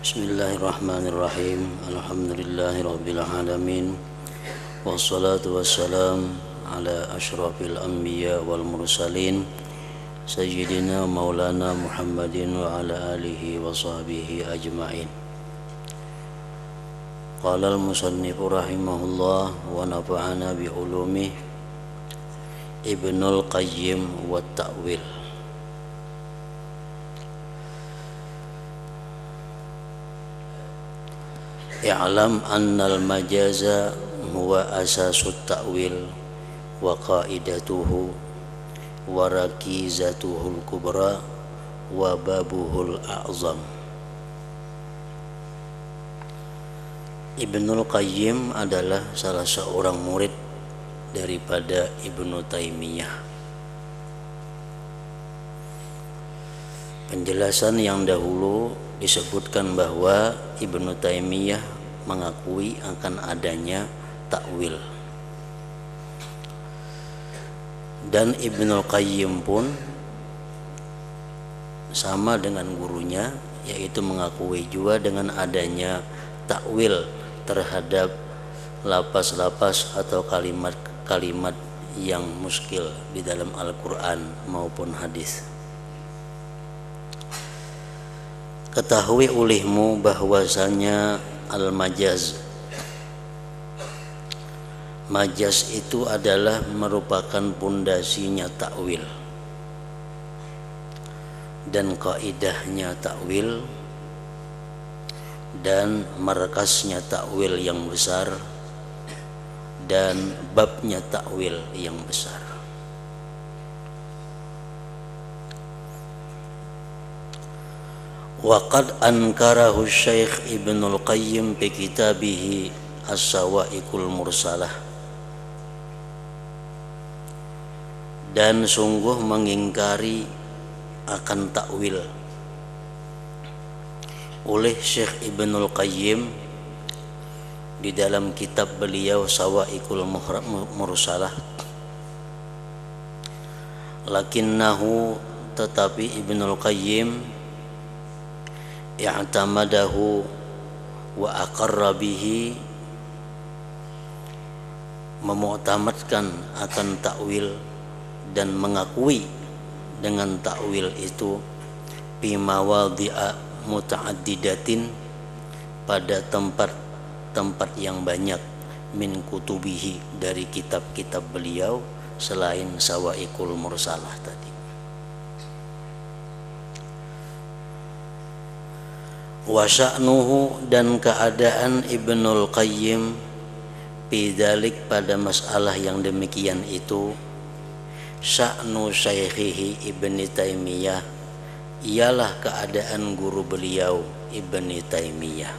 Bismillahirrahmanirrahim. Alhamdulillahirabbil alamin. Wassalatu wassalam ala asyrafil anbiya wal mursalin sayyidina maulana Muhammadin wa ala alihi wa sahbihi ajma'in. Qala al-musannifu rahimahullah wa nafa'ana bi ulumih Ibnul Qayyim wa ta'wil. I'lam annal majaza huwa asasut ta'wil wa qaidatuhu wa rakizatuhul kubra wa babuhul a'zam. Ibnul Qayyim adalah salah seorang murid daripada Ibnu Taimiyah. Penjelasan yang dahulu disebutkan bahwa Ibnu Taimiyah mengakui akan adanya takwil, dan Ibnul Qayyim pun sama dengan gurunya, yaitu mengakui juga dengan adanya takwil terhadap lapas-lapas atau kalimat-kalimat yang muskil di dalam Al-Quran maupun hadis. Ketahui olehmu bahwasanya al-majaz, majaz itu adalah merupakan pondasinya takwil dan kaidahnya takwil dan markasnya takwil yang besar dan babnya takwil yang besar. Waqad ankarahu Syekh Ibnul Qayyim fi kitabihi As-Sawa'iqul Mursalah, dan sungguh mengingkari akan takwil oleh Syekh Ibnul Qayyim di dalam kitab beliau Sawa'iqul Mursalah. Lakinnahu, tetapi Ibnul Qayyim i'tamadahu wa aqarra bihi, memuktamadkan akan takwil dan mengakui dengan takwil itu fi mawadhi'a muta'addidatin, pada tempat-tempat yang banyak, min kutubihi, dari kitab-kitab beliau selain Sawa'iqul Mursalah tadi. Wa sya'nuhu, dan keadaan Ibnul Qayyim bidzalik, pada masalah yang demikian itu, sya'nu syaikhihi Ibnu Taimiyah, ialah keadaan guru beliau Ibnu Taimiyah,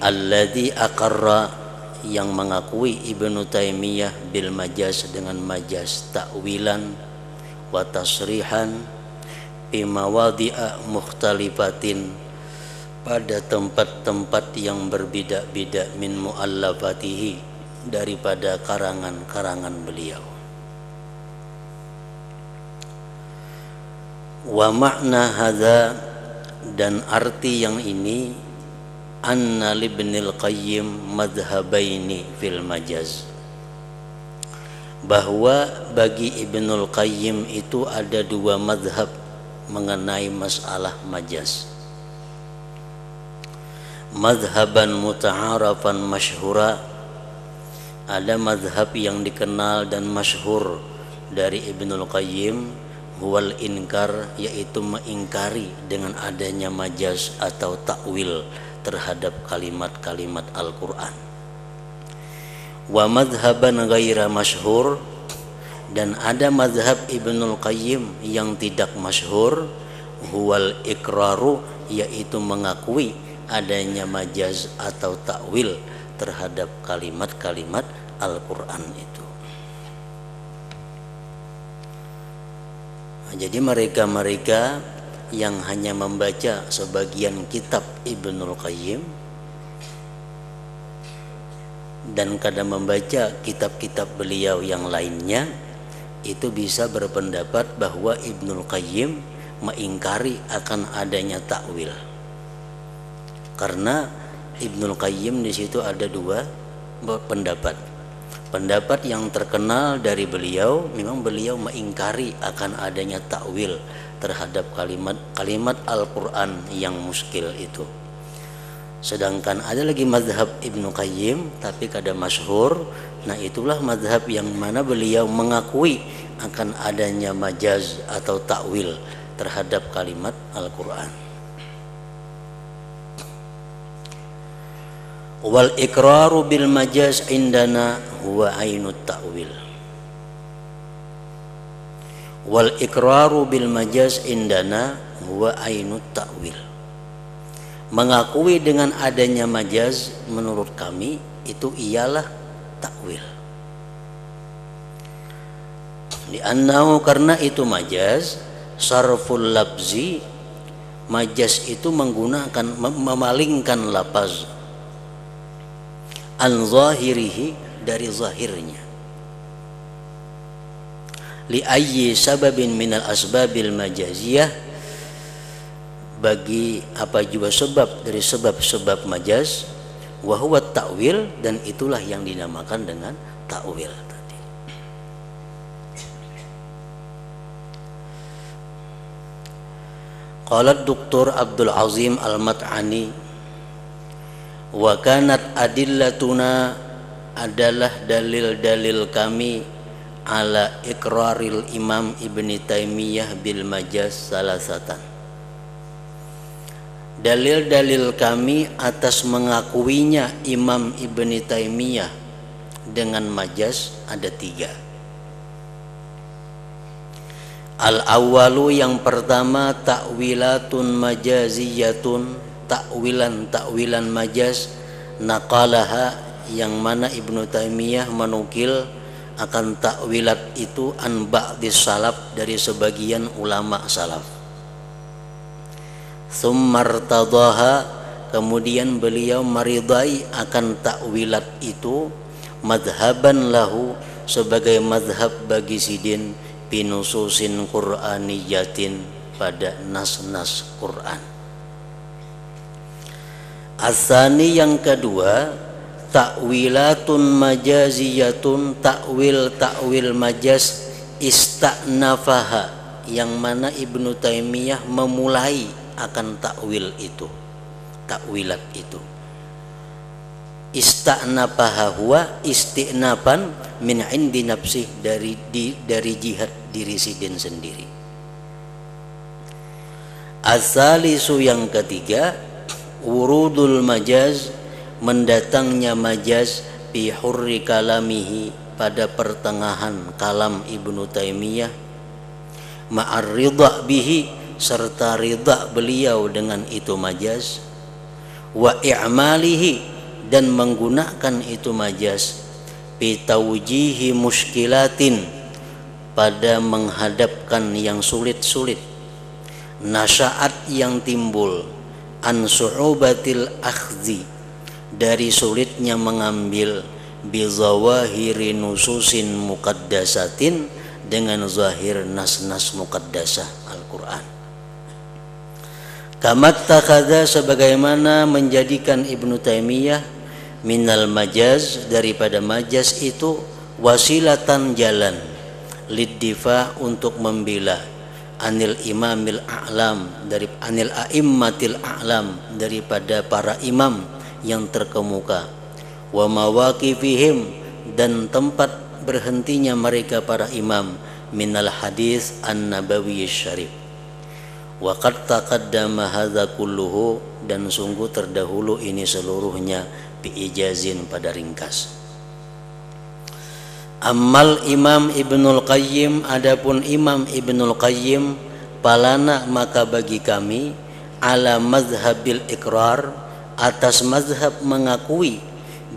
alladzi aqarra, yang mengakui Ibnu Taimiyah bil majaz, dengan majaz ta'wilan wa tasrihan fi mawadhi'a mukhtalifatin, pada tempat-tempat yang berbeda-beda, min muallafatihi, daripada karangan-karangan beliau. Wa makna hadza, dan arti yang ini, anna libnil Qayyim madhhabaini fil majaz, bahwa bagi Ibnul Qayyim itu ada dua madhab mengenai masalah majaz. Madhaban muta'arafan masyhura, ada madhab yang dikenal dan masyhur dari Ibnul Qayyim, huwal inkar, yaitu mengingkari dengan adanya majaz atau takwil terhadap kalimat-kalimat Al-Quran. Wa madhaban ghaira masyhur, dan ada madhab Ibnul Qayyim yang tidak masyhur, huwal ikraru, yaitu mengakui adanya majaz atau takwil terhadap kalimat-kalimat Al-Quran itu. Jadi mereka-mereka yang hanya membaca sebagian kitab Ibnul Qayyim dan kadang membaca kitab-kitab beliau yang lainnya, itu bisa berpendapat bahwa Ibnul Qayyim mengingkari akan adanya takwil. Karena Ibnul Qayyim di situ ada dua pendapat. Pendapat yang terkenal dari beliau, memang beliau mengingkari akan adanya takwil terhadap kalimat Al-Quran yang muskil itu. Sedangkan ada lagi mazhab Ibnu Qayyim tapi kada masyhur. Nah itulah mazhab yang mana beliau mengakui akan adanya majaz atau takwil terhadap kalimat Al-Quran. Wal iqraru bil majaz indana huwa ainut ta'wil. Wal iqraru bil majaz indana huwa ainut ta'wil. Mengakui dengan adanya majaz menurut kami itu ialah takwil. Li'annahu, karena itu majaz, sarful labzi, majaz itu menggunakan memalingkan lafaz an zahirihi, dari zahirnya, li ayyi sababin minal asbabil majaziyah, bagi apa juga sebab dari sebab-sebab majaz, wa huwa ta'wil, dan itulah yang dinamakan dengan ta'wil tadi. Qala Dr. Abdul Azim Al-Mat'ani, wa kanat adillatuna, adalah dalil-dalil kami, ala iqraril Imam Ibni Taimiyah bil majaz salasatan. Dalil-dalil kami atas mengakuinya Imam Ibni Taimiyah dengan majaz ada 3. Al-awwalu, yang pertama, ta'wilatun majaziyatun, takwilan majaz, naqalaha, yang mana Ibnu Taimiyah menukil akan takwilat itu an ba'dis salaf, dari sebagian ulama salaf. Tsummartadaha, kemudian beliau meridai akan takwilat itu, madhaban lahu, sebagai madhab bagi sidin, binususin qur'aniyatin, pada nas-nas Quran. Asani, yang kedua, takwilatun majaziyatun, takwil majaz, ista'nafaha, yang mana Ibnu Taimiyah memulai akan takwil itu, takwilat itu. Ista'nafaha huwa isti'nafan min indi nafsih, dari jihad diri sidin sendiri. Asalisu, yang ketiga, wurudul majaz, mendatangnya majaz, bi hurri kalamihi, pada pertengahan kalam Ibnu Taimiyah, ma'ar ridha bihi, serta ridha beliau dengan itu majaz, wa i'malihi, dan menggunakan itu majaz, bi tawjihi muskilatin, pada menghadapkan yang sulit-sulit, nasya'at, yang timbul, an su'ubatil akhdhi, dari sulitnya mengambil, bi zawahiri nususin muqaddasatin, dengan zahir nas-nas muqaddasah Al-Quran. Kamat takhadha, sebagaimana menjadikan Ibnu Taimiyah minal majaz, daripada majaz itu, wasilatan, jalan, liddifa, untuk membela, anil imamil a'lam, dari anil a'immatil a'lam, daripada para imam yang terkemuka, wa mawaqifihim, dan tempat berhentinya mereka para imam, minal hadis an-nabawi syarif. Wa qad taqaddama hadza kulluhu, dan sungguh terdahulu ini seluruhnya, bi ijazin, pada ringkas. Ammal Imam Ibnul Qayyim, adapun Imam Ibnul Qayyim, palana, maka bagi kami, ala mazhabil iqrar, atas mazhab mengakui,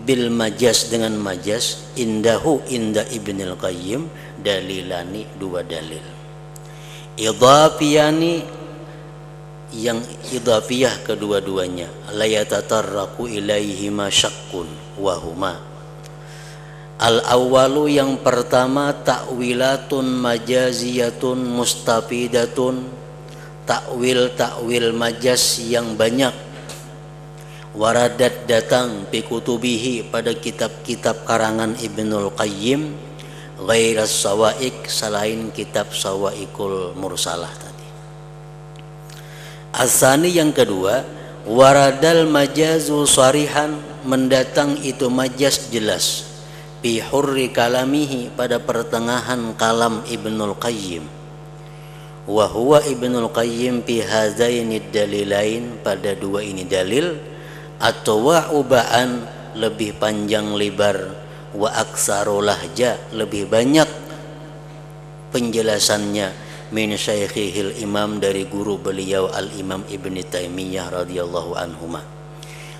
bil majaz, dengan majaz, indahu, inda Ibnul Qayyim, dalilani, 2 dalil. Idhafiyani, yang idhafiyah kedua-duanya, la yatatarraqu ilaihima syakkun wa huma. Al-awwalu, yang pertama, ta'wilatun majaziyatun mustafidatun, takwil majaz yang banyak. Waradat datang fi kutubihi pada kitab-kitab karangan Ibnul Qayyim, ghairas sawaik selain kitab Sawaikul Mursalah tadi. Asani yang kedua, waradal majazu sarihan, mendatang itu majaz jelas, fi hurri kalamihi pada pertengahan kalam Ibnul Qayyim. Wa huwa Ibnul Qayyim fi hazaini dalilain, pada dua ini dalil, atau wa'ubaan lebih panjang lebar, wa aksaru lahja lebih banyak penjelasannya, min syaikhihil imam dari guru beliau al imam Ibnu Taimiyah radhiyallahu anhuma.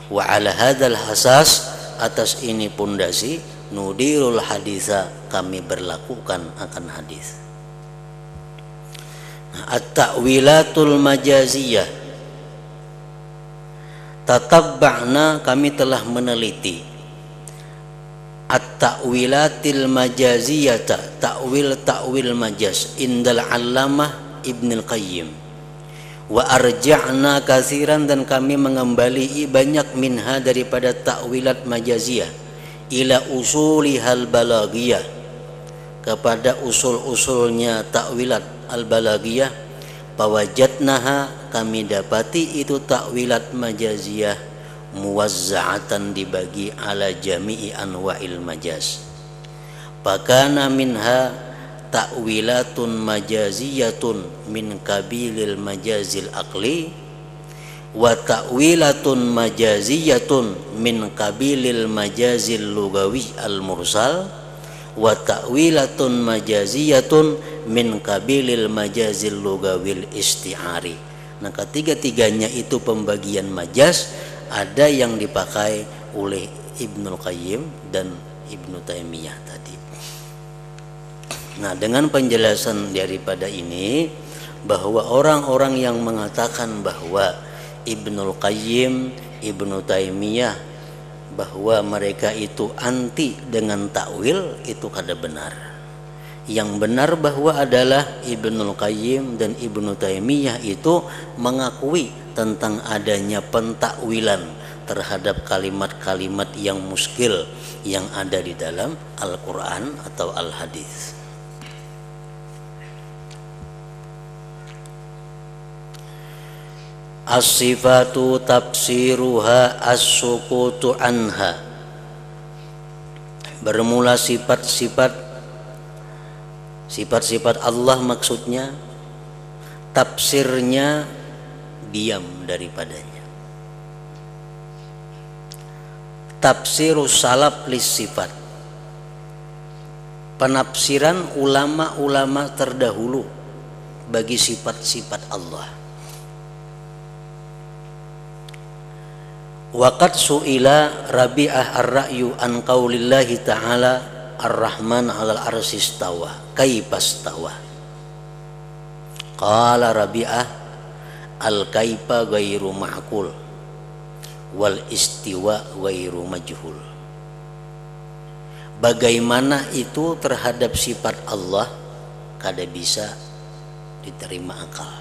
Wa ala hadzal hasas, atas ini pondasi, nudirul haditsa kami berlakukan akan hadis. At-ta'wilatul majaziyah, tatabba'na kami telah meneliti at-ta'wilatil majaziyata, ta'wil majaz indal allamah Ibnul Qayyim, wa arja'na katsiran, dan kami mengembali banyak minha daripada ta'wilat majaziyah, ila usulihal balagiyah, kepada usul-usulnya ta'wilat al-balagiyah. Pawajadnaha, kami dapati itu takwilat majaziyah, muwazza'atan dibagi ala jami'i anwa'il majaz. Pakana minha takwilatun majaziyatun min kabilil majazil aqli, wa takwilatun majaziyatun min kabilil majazil lugawi al mursal, wa ta'wilatun majaziyatun min kabilil majazil lugawil isti'ari. Nah, ketiga-tiganya itu pembagian majaz, ada yang dipakai oleh Ibnul Qayyim dan Ibnu Taimiyah tadi. Nah, dengan penjelasan daripada ini, bahwa orang-orang yang mengatakan bahwa Ibnul Qayyim, Ibnu Taimiyah, bahwa mereka itu anti dengan takwil, itu kada benar. Yang benar bahwa adalah Ibnul Qayyim dan Ibnu Taimiyah itu mengakui tentang adanya pentakwilan terhadap kalimat-kalimat yang muskil yang ada di dalam Al-Quran atau Al-Hadis. As-sifatu tafsiruha as-sukutu anha, bermula sifat-sifat Allah, maksudnya tafsirnya diam daripadanya. Tafsirus salaf lis sifat, penafsiran ulama-ulama terdahulu bagi sifat-sifat Allah. Waqad su'ila Rabi'ah ar-ra'yu an qaulillahi ta'ala ar-Rahman 'alal arsy istawa, kaifastawa. Qala Rabi'ah, al-kaifa ghairu ma'qul wal istiwa ghairu majhul. Bagaimana itu terhadap sifat Allah kada bisa diterima akal.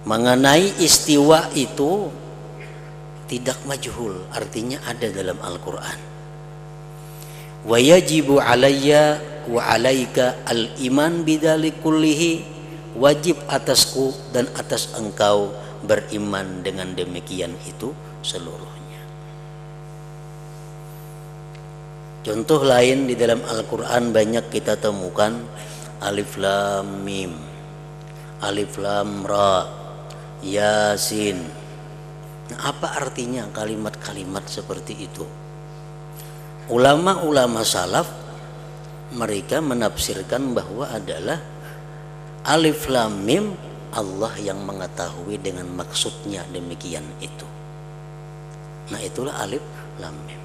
Mengenai istiwa itu tidak majhul, artinya ada dalam Al-Quran. Wa yajibu alayya wa alaika al-iman bidzalik kullihi, wajib atasku dan atas engkau beriman dengan demikian itu seluruhnya. Contoh lain di dalam Al-Quran banyak kita temukan alif lam mim, alif lam ra, yasin. Nah, apa artinya kalimat-kalimat seperti itu? Ulama-ulama salaf mereka menafsirkan bahwa adalah alif lam mim, Allah yang mengetahui dengan maksudnya demikian itu. Nah, itulah alif lam mim.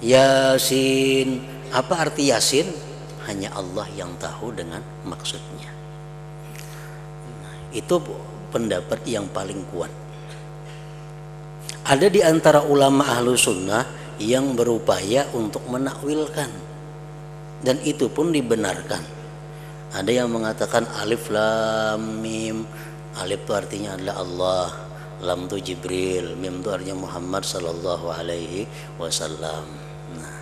Yasin, apa arti yasin? Hanya Allah yang tahu dengan maksudnya. Nah, itu pendapat yang paling kuat. Ada di antara ulama ahlu sunnah yang berupaya untuk menakwilkan, dan itu pun dibenarkan. Ada yang mengatakan alif lam mim Alif itu artinya adalah Allah, lam itu Jibril, mim itu artinya Muhammad sallallahu alaihi wasallam. Nah,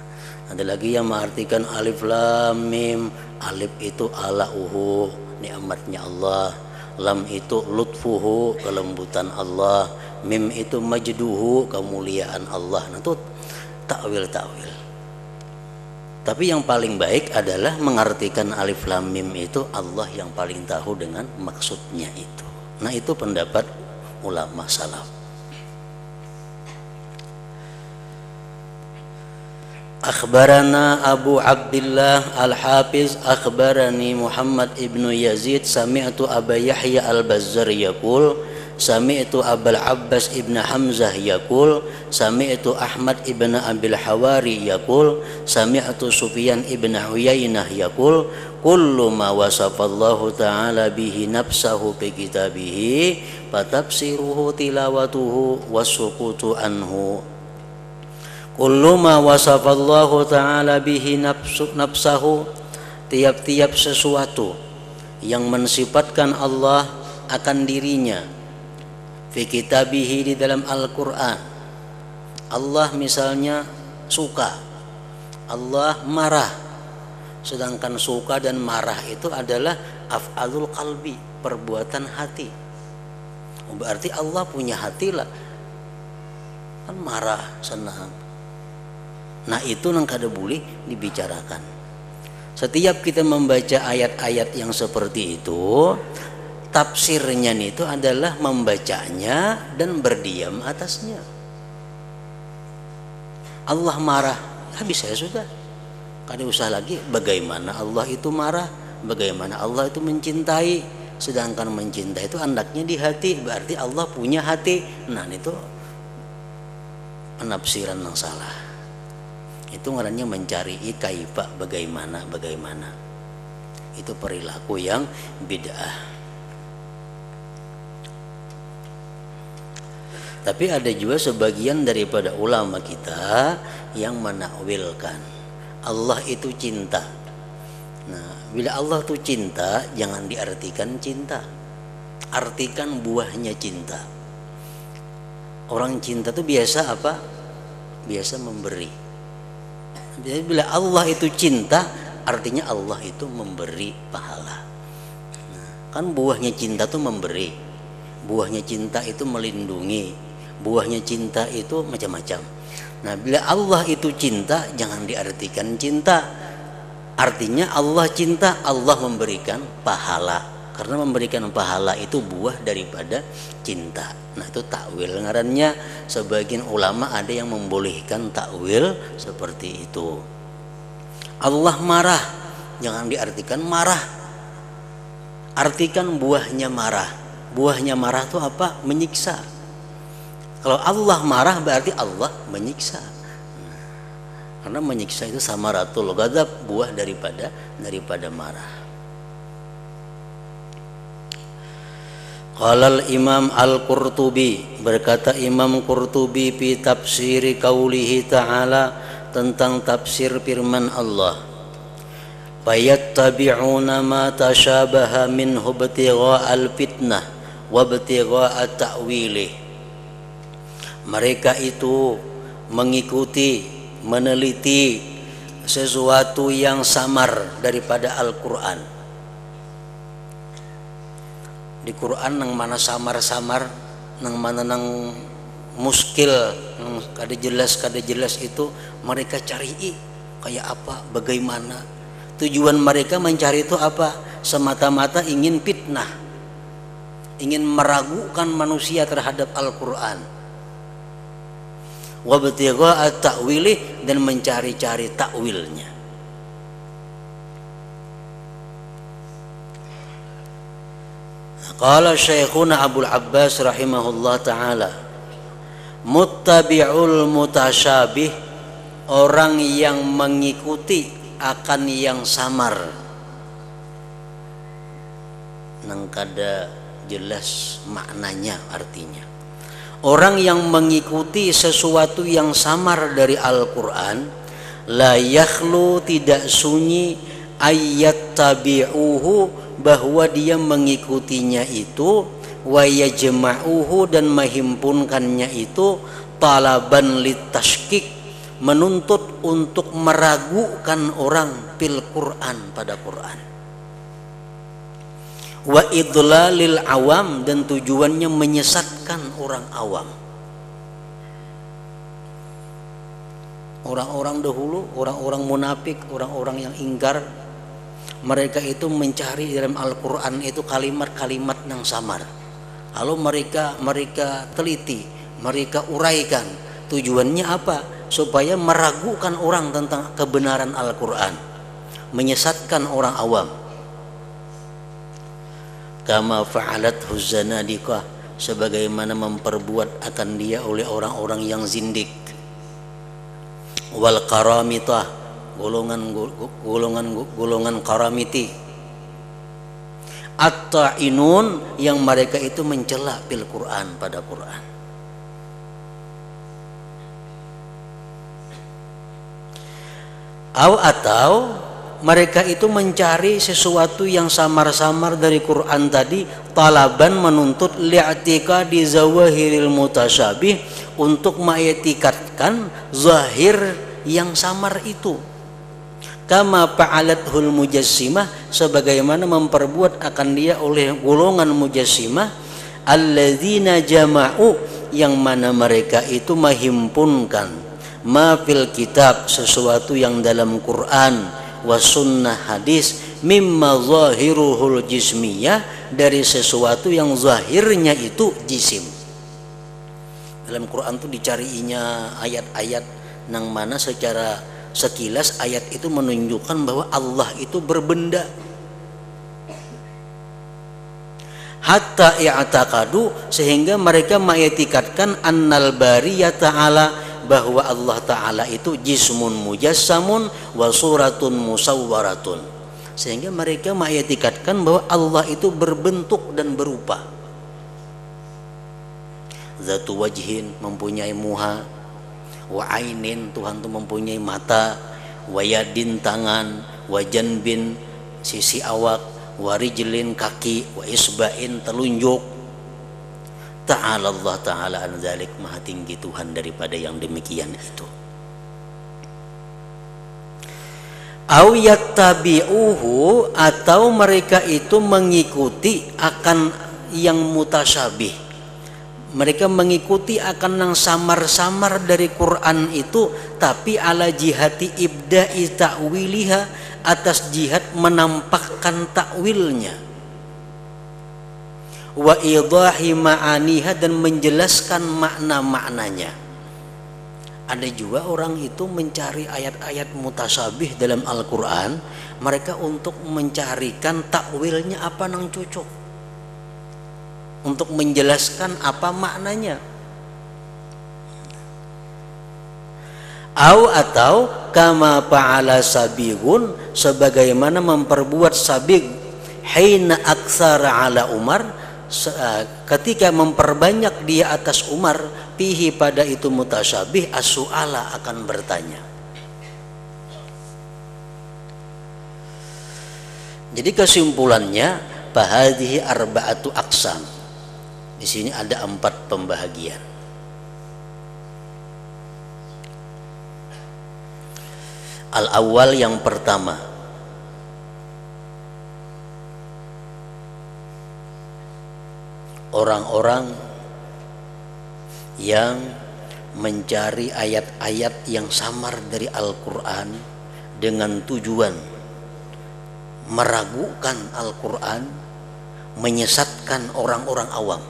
ada lagi yang mengartikan alif lam mim. Alif itu alauhu, nikmatnya Allah. Lam itu lutfuhu, kelembutan Allah. Mim itu majduhu, kemuliaan Allah. Nah, itu takwil. Tapi yang paling baik adalah mengartikan alif lam mim itu Allah yang paling tahu dengan maksudnya itu. Nah, itu pendapat ulama salaf. Akhbarana Abu Abdullah Al-Hafiz akhbarani Muhammad ibnu Yazid sami'tu Aba Yahya Al-Bazzar yaqul sami'tu Abul Abbas ibn Hamzah yaqul sami'tu Ahmad ibn Abil Hawari yaqul sami'tu Sufyan ibn Uyainah yaqul kullu ma wasafallahu ta'ala bihi nafsahu fi kitabihi fatafsiruhu tilawatuhu wasukutu anhu. Kullu ma wasafallahu ta'ala bihi nafsahu, tiap-tiap sesuatu yang mensifatkan Allah akan dirinya fi kitabihi, di dalam Al-Quran. Allah misalnya suka, Allah marah, sedangkan suka dan marah itu adalah af'alul qalbi, perbuatan hati. Berarti Allah punya hati lah, kan marah, senang. Nah, itu nang kada boleh dibicarakan. Setiap kita membaca ayat-ayat yang seperti itu, tafsirnya itu adalah membacanya dan berdiam atasnya. Allah marah, habis saya sudah. Kada usah lagi bagaimana Allah itu marah, bagaimana Allah itu mencintai. Sedangkan mencintai itu andaknya di hati, berarti Allah punya hati. Nah, itu penafsiran yang salah. Itu ngarannya mencari kaifa, bagaimana. Itu perilaku yang bid'ah. Tapi ada juga sebagian daripada ulama kita yang menakwilkan Allah itu cinta. Nah, bila Allah itu cinta, jangan diartikan cinta, artikan buahnya cinta. Orang cinta itu biasa apa? Biasa memberi. Jadi bila Allah itu cinta, artinya Allah itu memberi pahala. Nah, kan buahnya cinta itu memberi, buahnya cinta itu melindungi, buahnya cinta itu macam-macam. Nah, bila Allah itu cinta, jangan diartikan cinta, artinya Allah cinta, Allah memberikan pahala. Karena memberikan pahala itu buah daripada cinta. Nah, itu takwil ngarannya. Sebagian ulama ada yang membolehkan takwil seperti itu. Allah marah, jangan diartikan marah, artikan buahnya marah. Buahnya marah itu apa? Menyiksa. Kalau Allah marah berarti Allah menyiksa. Karena menyiksa itu samaratul ghadab, buah daripada marah. Qala Imam Al-Qurtubi, berkata Imam Qurtubi fi tafsiri qaulihi ta'ala, tentang tafsir firman Allah, fayattabi'una ma tashabaha minhu ibtigha'al fitnah wa ibtigha'a ta'wilih. Mereka itu mengikuti, meneliti sesuatu yang samar daripada Al-Quran. Di Quran nang mana samar-samar, nang mana nang muskil, nang kada jelas itu mereka cari kayak apa, bagaimana. Tujuan mereka mencari itu apa? Semata-mata ingin fitnah, ingin meragukan manusia terhadap Al-Quran. Wabtigha at-ta'wilih, dan mencari-cari takwilnya. Qala Syekhuna Abul Abbas rahimahullah ta'ala, muttabi'ul mutasyabih, orang yang mengikuti akan yang samar, nang kada jelas maknanya, artinya orang yang mengikuti sesuatu yang samar dari Al-Quran, la yakhlu, tidak sunyi, ayat tabi'uhu, bahwa dia mengikutinya itu wa yajma'uhu dan menghimpunkannya itu talaban litashkik, menuntut untuk meragukan orang fil Quran pada Quran, wa idlalil awam dan tujuannya menyesatkan orang awam. Orang-orang dahulu, orang-orang munafik, orang-orang yang ingkar, mereka itu mencari dalam Al-Quran itu kalimat-kalimat yang samar. Lalu mereka teliti, mereka uraikan. Tujuannya apa? Supaya meragukan orang tentang kebenaran Al-Quran, menyesatkan orang awam. Kama fa'alat huzanadiqah, sebagaimana memperbuat akan dia oleh orang-orang yang zindik. Wal karamitah, golongan karamiti. At-ta'inun, yang mereka itu mencela bil Quran pada Quran. Atau mereka itu mencari sesuatu yang samar-samar dari Quran tadi, talaban menuntut li'tiqadi zawahiril mutasyabih, untuk mengetikatkan zahir yang samar itu. Kama fa'alathul mujassimah, sebagaimana memperbuat akan dia oleh golongan mujassimah, alladzina jama'u, yang mana mereka itu menghimpunkan ma fil kitab, sesuatu yang dalam Quran wa sunnah hadis, mimma zahiruhul jismiyah, dari sesuatu yang zahirnya itu jisim. Dalam Quran itu dicarinya ayat-ayat yang mana secara sekilas ayat itu menunjukkan bahwa Allah itu berbenda. Hatta i'taqadu, sehingga mereka mengetikatkan annal bariyah ta'ala, bahwa Allah Ta'ala itu jismun mujassamun wa suratun musawwaratun, sehingga mereka mengetikatkan bahwa Allah itu berbentuk dan berupa. Zatu wajhin, mempunyai muha, wa ainin, Tuhan itu mempunyai mata, wa yadin, tangan, wa janbin, sisi awak, wa rijlin, kaki, wa isba'in, telunjuk. Ta'ala Allah Ta'ala an dzalik, maha tinggi Tuhan daripada yang demikian itu. Au yattabi'uhu, atau mereka itu mengikuti akan yang mutasyabih, mereka mengikuti akan yang samar-samar dari Quran itu, tapi ala jihati ibda'i ta'wiliha, atas jihad menampakkan takwilnya, wa idahi ma'aniha, dan menjelaskan makna-maknanya. Ada juga orang itu mencari ayat-ayat mutasyabih dalam Al-Quran, mereka untuk mencarikan takwilnya apa yang cocok, untuk menjelaskan apa maknanya. Atau kama fa'ala sabigun, sebagaimana memperbuat sabig, hina aktsara ala Umar, ketika memperbanyak dia atas Umar, fihi, pada itu mutasyabih, as-su'ala, akan bertanya. Jadi kesimpulannya, fahadhihi arba'atu aqsam. Di sini ada 4 pembahagian. Al-awwal, yang pertama, orang-orang yang mencari ayat-ayat yang samar dari Al-Quran dengan tujuan meragukan Al-Quran, menyesatkan orang-orang awam.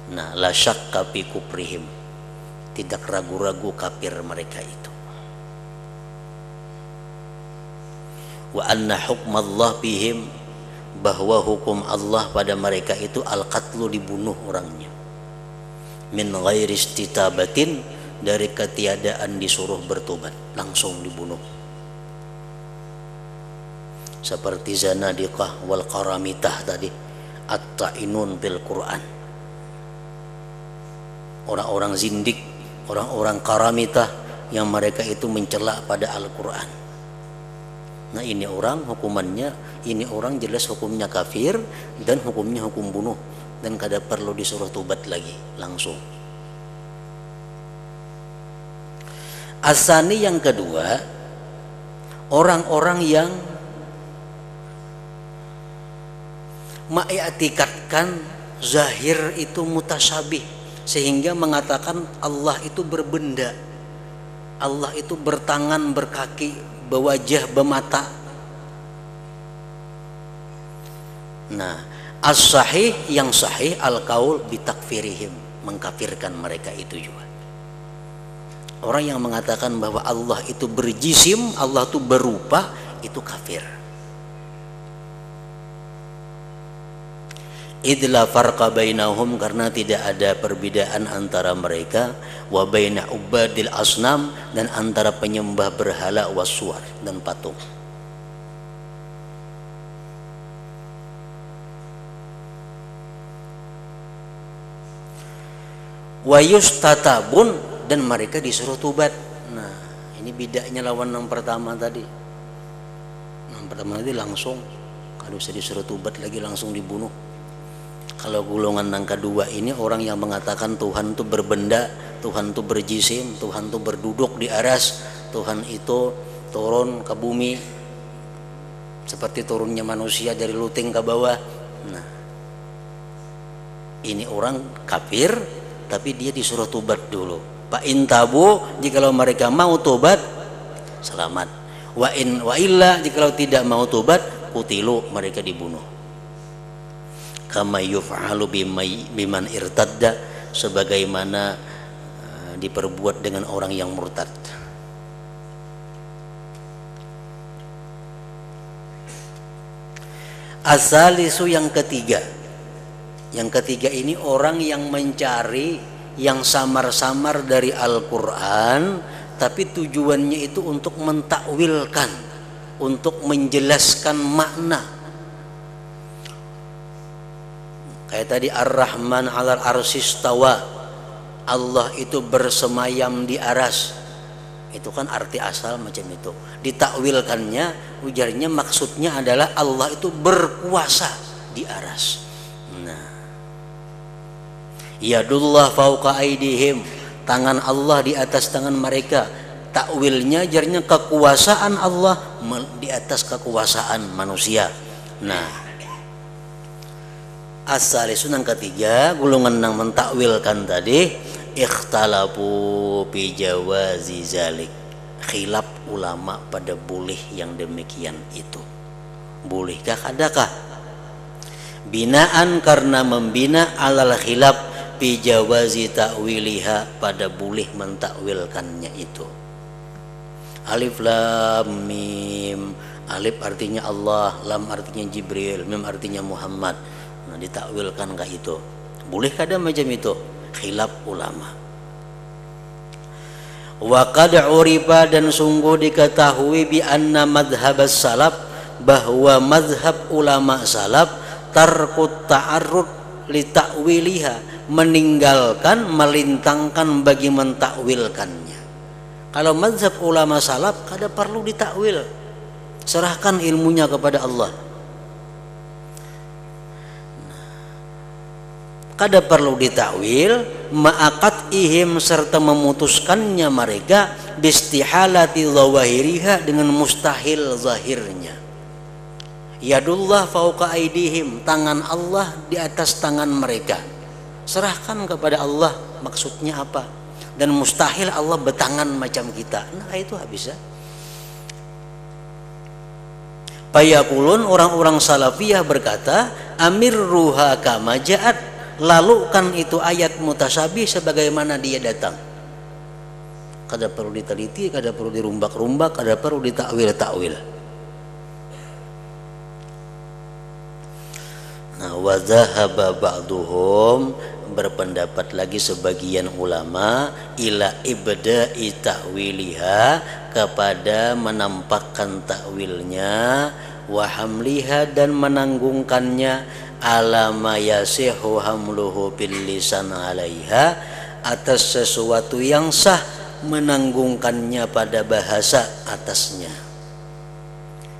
Nah, la syakka fi kufrihim, tidak ragu-ragu kafir mereka itu. Wa anna hukmallah bihim, bahwa hukum Allah pada mereka itu al-qatlu, dibunuh orangnya, min ghairi istitabatin, dari ketiadaan disuruh bertobat, langsung dibunuh. Seperti zanadiqah wal qaramitah tadi, at-ta'inun bil Quran. Orang-orang zindik, orang-orang karamitah yang mereka itu mencela pada Al-Quran. Nah ini orang hukumannya, ini orang jelas hukumnya kafir dan hukumnya hukum bunuh dan kada perlu disuruh tobat lagi langsung. Asani yang kedua, orang-orang yang mengiktikadkan zahir itu mutasyabih sehingga mengatakan Allah itu berbenda, Allah itu bertangan, berkaki, berwajah, bermata. Nah, as-sahih yang sahih al-qaul bitakfirihim, mengkafirkan mereka itu juga. Orang yang mengatakan bahwa Allah itu berjisim, Allah itu berupa, itu kafir. Idla farqa bainahum, karena tidak ada perbedaan antara mereka, wa baina ubadil asnam, dan antara penyembah berhala waswar dan patung. Wa yustatabun, dan mereka disuruh tobat. Nah, ini bedanya lawan yang pertama tadi. Yang pertama tadi langsung kalau bisa disuruh tobat lagi langsung dibunuh. Kalau golongan yang kedua ini orang yang mengatakan Tuhan itu berbenda, Tuhan itu berjisim, Tuhan itu berduduk di aras, Tuhan itu turun ke bumi seperti turunnya manusia dari luting ke bawah. Nah, ini orang kafir, tapi dia disuruh tobat dulu. Fa in tabu, jikalau mereka mau tobat, selamat. Wa illa, jikalau tidak mau tobat, kutilu, mereka dibunuh. Kama yuf'alu biman irtadda, sebagaimana diperbuat dengan orang yang murtad. Asalisu yang ketiga. Yang ketiga ini orang yang mencari yang samar-samar dari Al-Quran, tapi tujuannya itu untuk mentakwilkan, untuk menjelaskan makna. Kayak tadi Ar-Rahman 'alal arsy istawa, Allah itu bersemayam di aras. Itu kan arti asal macam itu. Ditakwilkannya, ujarnya maksudnya adalah Allah itu berkuasa di aras. Nah, yadullah fauqa aidihim, tangan Allah di atas tangan mereka. Takwilnya jarnya kekuasaan Allah di atas kekuasaan manusia. Nah, asalisun yang ketiga, golongan yang mentakwilkan tadi, ikhtalafu bi jawazi zalik, khilaf ulama pada boleh yang demikian itu. Bolehkah, adakah? Binaan, karena membina alal khilaf bi jawazi ta'wiliha, pada boleh mentakwilkannya itu. Alif lam mim, alif artinya Allah, lam artinya Jibril, mim artinya Muhammad. Nah, ditakwilkan kah itu? Boleh kada macam itu? Khilaf ulama. Wa qad urifa, dan sungguh diketahui bi anna madhhabas salaf, bahwa madhab ulama salaf tarkut ta'arrud li ta'wiliha, meninggalkan, melintangkan bagi mentakwilkannya. Kalau madhab ulama salaf kada perlu ditakwil, serahkan ilmunya kepada Allah. Kada perlu ditakwil, ma'akat ihim, serta memutuskannya mereka, bistihalati zawahiriha, dengan mustahil zahirnya. Yadullah fauqa aidihim, tangan Allah di atas tangan mereka. Serahkan kepada Allah maksudnya apa. Dan mustahil Allah bertangan macam kita. Nah itu habis ya. Payakulun, orang-orang salafiyah berkata, amirruha kama ja'at, lalukan itu ayat mutasyabih sebagaimana dia datang. Kada perlu diteliti, kada perlu dirumbak-rumbak, kada perlu ditakwil-takwil. Nah, wa dhahaba ba'duhum, berpendapat lagi sebagian ulama, ila ibda'i ta'wiliha, kepada menampakkan takwilnya, wa hamliha, dan menanggungkannya, ala ma yasihu hamluhu bil lisan alaiha, atas sesuatu yang sah menanggungkannya pada bahasa atasnya.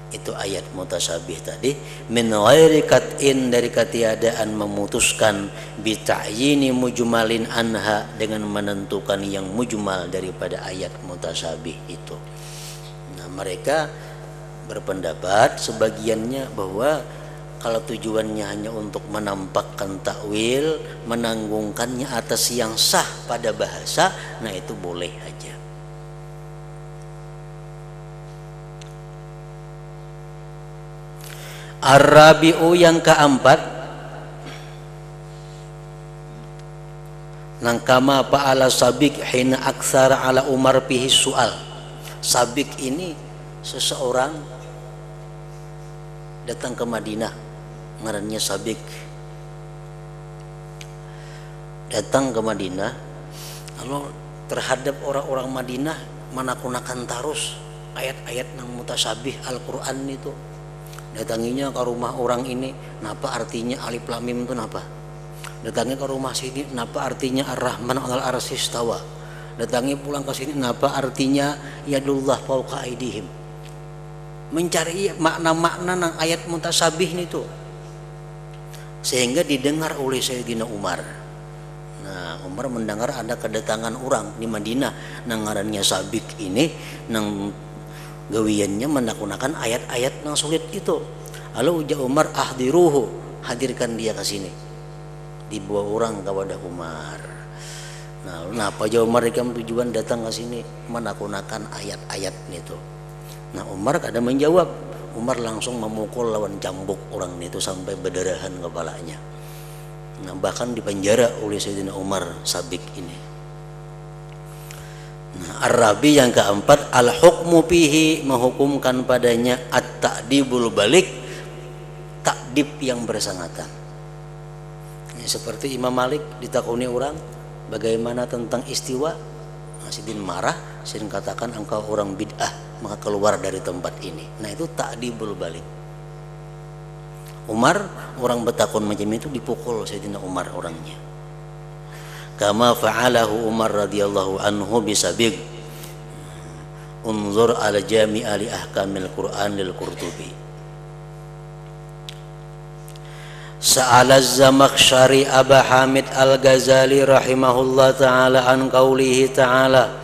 itu ayat mutasyabih tadi, min ghairi qat'in, dari ketiadaan memutuskan, bi ta'yini mujmalin anha, dengan menentukan yang mujmal daripada ayat mutasyabih itu. Nah, mereka berpendapat sebagiannya bahwa kalau tujuannya hanya untuk menampakkan takwil, menanggungkannya atas yang sah pada bahasa, nah itu boleh aja. Ar-rabi'u, yang keempat, nangkama fa'ala Sabik hina aksara ala Umar fihi su'al. Sabik ini seseorang datang ke Madinah, ngarannya Sabik. Datang ke Madinah, lalu terhadap orang-orang Madinah menakunakan tarus ayat-ayat nang mutasyabih Al-Quran itu. Datanginya ke rumah orang ini, napa artinya alif lam mim itu napa? Datangi ke rumah sini, napa artinya Ar-Rahman 'alal arsy istawa? Datangi pulang ke sini, napa artinya yadullah fawqa aydihim? Mencari makna-makna nang ayat mutasyabih itu, sehingga didengar oleh Sayyidina Umar. Nah, Umar mendengar ada kedatangan orang di Madinah nang ngarannya Sabik ini, nang gawiannya menakunakan ayat-ayat yang sulit itu. Lalu ujar Umar, ahdiruhu, hadirkan dia ke sini. Dibawa orang kepada Umar. Nah, kenapa jauh Umar ikam tujuan datang ke sini menakunakan ayat-ayat itu? Nah, Umar kada menjawab. Umar langsung memukul lawan cambuk orang itu sampai berdarahan kepalanya. Nah, bahkan dipenjara oleh Sayyidina Umar Sabik ini. Nah, Ar-Rabi yang keempat, al-hukmu fihi, menghukumkan padanya, at-ta'dibul balik, takdib yang bersangatan. Ini seperti Imam Malik ditakuni orang bagaimana tentang istiwa, nah, Sidin marah, Sidin katakan engkau orang bid'ah, maka keluar dari tempat ini. Nah, itu ta'dibul balik. Umar, orang bertakun macam itu, dipukul Sayyidina Umar orangnya. Kama fa'alahu Umar radhiyallahu anhu bisabig. Unzur ala jami'a li ahkamil Qur'an lil Qurtubi. Sa'ala az-Zamakhsyari Aba Hamid Al-Ghazali rahimahullah ta'ala an qaulihi ta'ala.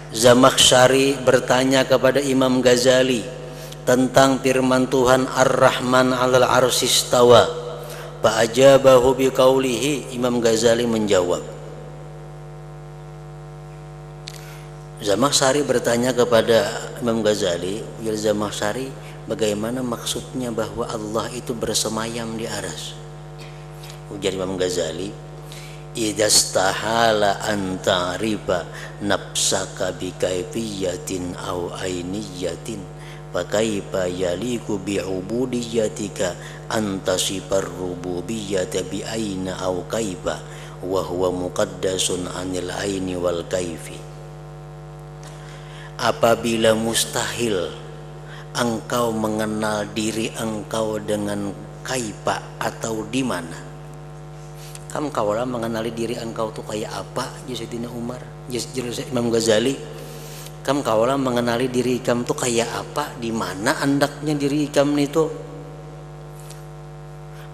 Zamakhsyari bertanya kepada Imam Ghazali tentang firman Tuhan Ar-Rahman 'alal arsy istawa. Fa ajabahu bi qaulihi, Imam Ghazali menjawab. Zamakhsyari bertanya kepada Imam Ghazali, ya Zamakhsyari, bagaimana maksudnya bahwa Allah itu bersemayam di aras? Ujar Imam Ghazali, idastahala an ta'rifa nafsaka bi kaifiyatin aw ainiyatin fa kaifa yaliku bi ubudiyatika antasifar rububiyyata bi aina aw kaifa wa huwa muqaddasun anil aini wal kaifi. Apabila mustahil engkau mengenal diri engkau dengan kaifa atau di mana, kamu kaulah mengenali diri engkau tuh kayak apa? Sayyidina Umar, Imam Ghazali, kamu kaulah mengenali diri kamu tuh kayak apa? Di mana andaknya diri kamu itu?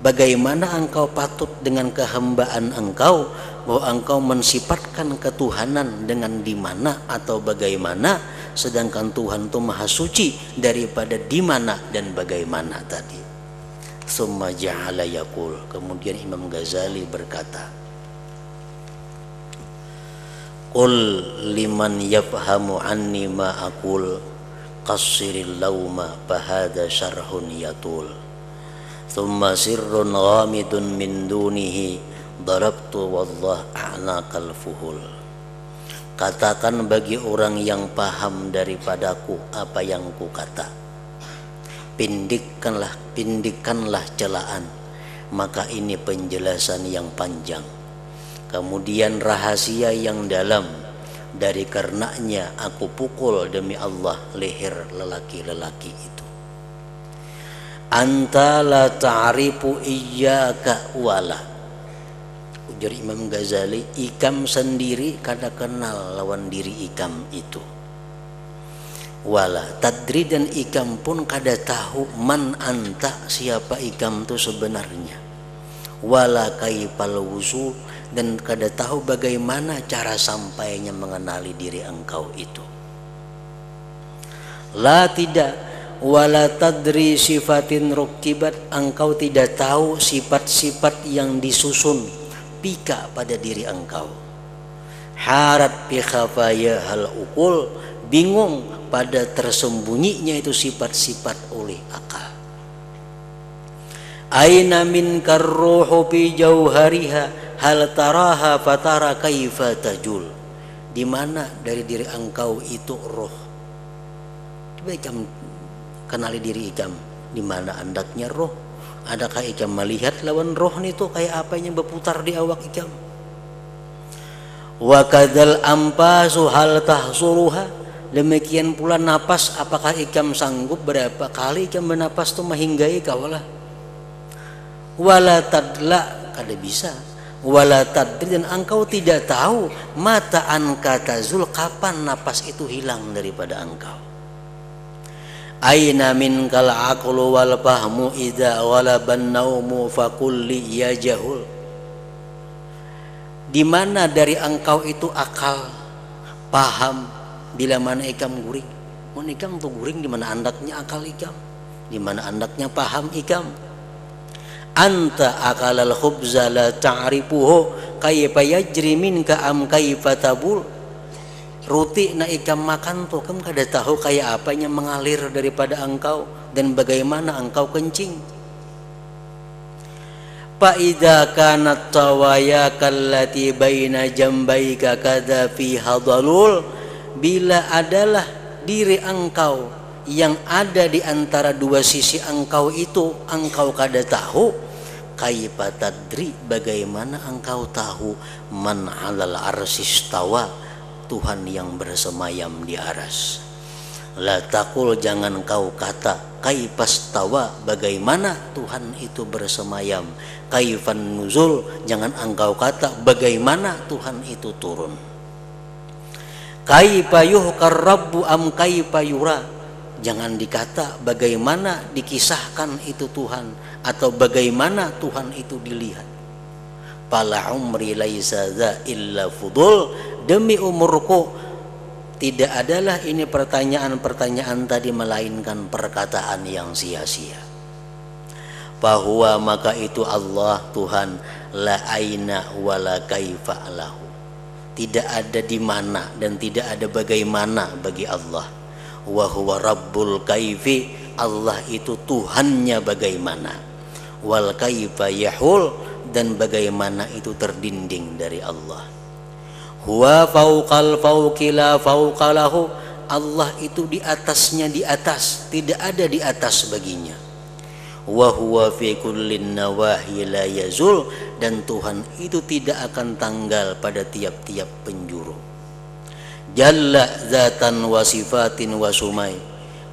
Bagaimana engkau patut dengan kehambaan engkau, bahwa engkau mensifatkan ketuhanan dengan di mana atau bagaimana, sedangkan Tuhan itu maha suci daripada di mana dan bagaimana tadi. Summa ja'ala yaqul, kemudian Imam Ghazali berkata, qul liman yafhamu anni ma aqul qassiril lauma fahada syarhun yatul thumma sirrun ghamidun min dunihi darabtu wallah a'naqal fuhul. Katakan bagi orang yang paham daripadaku apa yang ku kata, pindikkanlah celaan, maka ini penjelasan yang panjang, kemudian rahasia yang dalam, dari karenanya aku pukul demi Allah leher lelaki-lelaki itu. Anta la ta'rifu iyyaka wala, ujar Imam Ghazali, ikam sendiri kada kenal lawan diri ikam itu. wala tadri, dan ikam pun kada tahu man anta, siapa ikam itu sebenarnya, wala kaifal wusul, dan kada tahu bagaimana cara sampainya mengenali diri engkau itu. La tidak, wala tadri sifatin rukibat, engkau tidak tahu sifat-sifat yang disusun pika pada diri engkau. Harat bi khafaya hal ukul, bingung pada tersembunyinya itu sifat-sifat oleh akal. Aina min karruhu bi jauhariha hal taraha fatara kaifa tajul, di mana dari diri engkau itu roh. Coba ikam kenali diri ikam, di mana andaknya roh. Adakah ikam melihat lawan roh itu kayak apa yang berputar di awak ikam? Wa kadzal ampasu hal tahsuruha, demikian pula napas, apakah ikam sanggup berapa kali ikam bernapas tu mahinggai kaulah? Wala tadla, kada bisa. Wala tadri, dan engkau tidak tahu mata anka tazul, kapan napas itu hilang daripada engkau. Aina min kal aqlu wal fahmu idza walaban naumu fakulli ya jahul, di mana dari engkau itu akal, paham, bila mana ikam guring. Mun ikam tu guring, di mana andaknya akal ikam, di mana andaknya paham ikam. Anta akalal khubza la ta'rifuhu kayfa yajri minka am kayfa tabul, roti na ikam makan tuh kamu kada tahu kayak apa yang mengalir daripada engkau dan bagaimana engkau kencing. Fa idza kanat tawaya kallati baina jambaika kadza fi hadalul, bila adalah diri engkau yang ada di antara dua sisi engkau itu engkau kada tahu, kaifa tadri, bagaimana engkau tahu man 'alal arsistawa, Tuhan yang bersemayam di aras. La taqul, jangan kau kata kaifastawa, bagaimana Tuhan itu bersemayam. Kaifan nuzul, jangan engkau kata bagaimana Tuhan itu turun. Kaifa yuhkar rabbu am kaifa yura, jangan dikata bagaimana dikisahkan itu Tuhan atau bagaimana Tuhan itu dilihat. Fala umri laisa za illa fudul, demi umurku tidak adalah ini pertanyaan-pertanyaan tadi melainkan perkataan yang sia-sia. Bahwa maka itu Allah Tuhan, la aina wala kaifa lahu, tidak ada di mana dan tidak ada bagaimana bagi Allah. Wa huwa rabbul kaifi, Allah itu Tuhannya bagaimana. Wal kaifa yahul, dan bagaimana itu terdinding dari Allah. Huwa fauqal fauqi la fauqalahu, Allah itu di atasnya di atas, tidak ada di atas baginya. Wa huwa fi kullin nawahi la yazul, dan Tuhan itu tidak akan tanggal pada tiap-tiap penjuru. Jalla zatan wa sifatin wa sumai,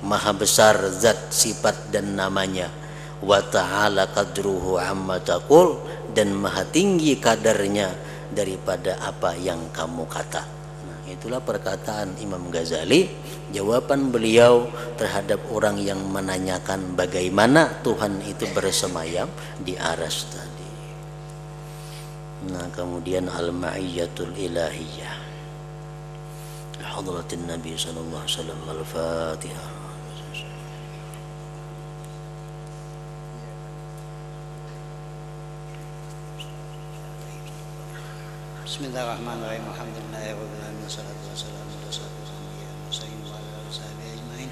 maha besar zat, sifat dan namanya. Wa ta'ala qadruhu amma taqul, dan maha tinggi kadarnya daripada apa yang kamu kata. Nah, itulah perkataan Imam Ghazali, jawaban beliau terhadap orang yang menanyakan bagaimana Tuhan itu bersemayam di aras tadi. Nah, kemudian al-ma'iyyatul ilahiyah hadratin Nabi sallallahu alaihi wasallam. Al-Fatihah. Bismillahirrahmanirrahim. Alhamdulillahirabbil alamin, wassalatu wassalamu ala sayyidina wa ala alihi ajmain.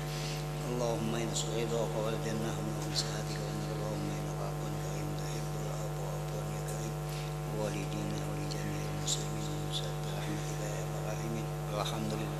Allahumma inna ridhaka wal jannah wa min sa'atika wa Allahumma innaka afuwwun karim tuhibbul afwa fa'fu anni karim. Walidina wa li jami'il muslimin bi rahmatika ya arhamar rahimin. Alhamdulillah.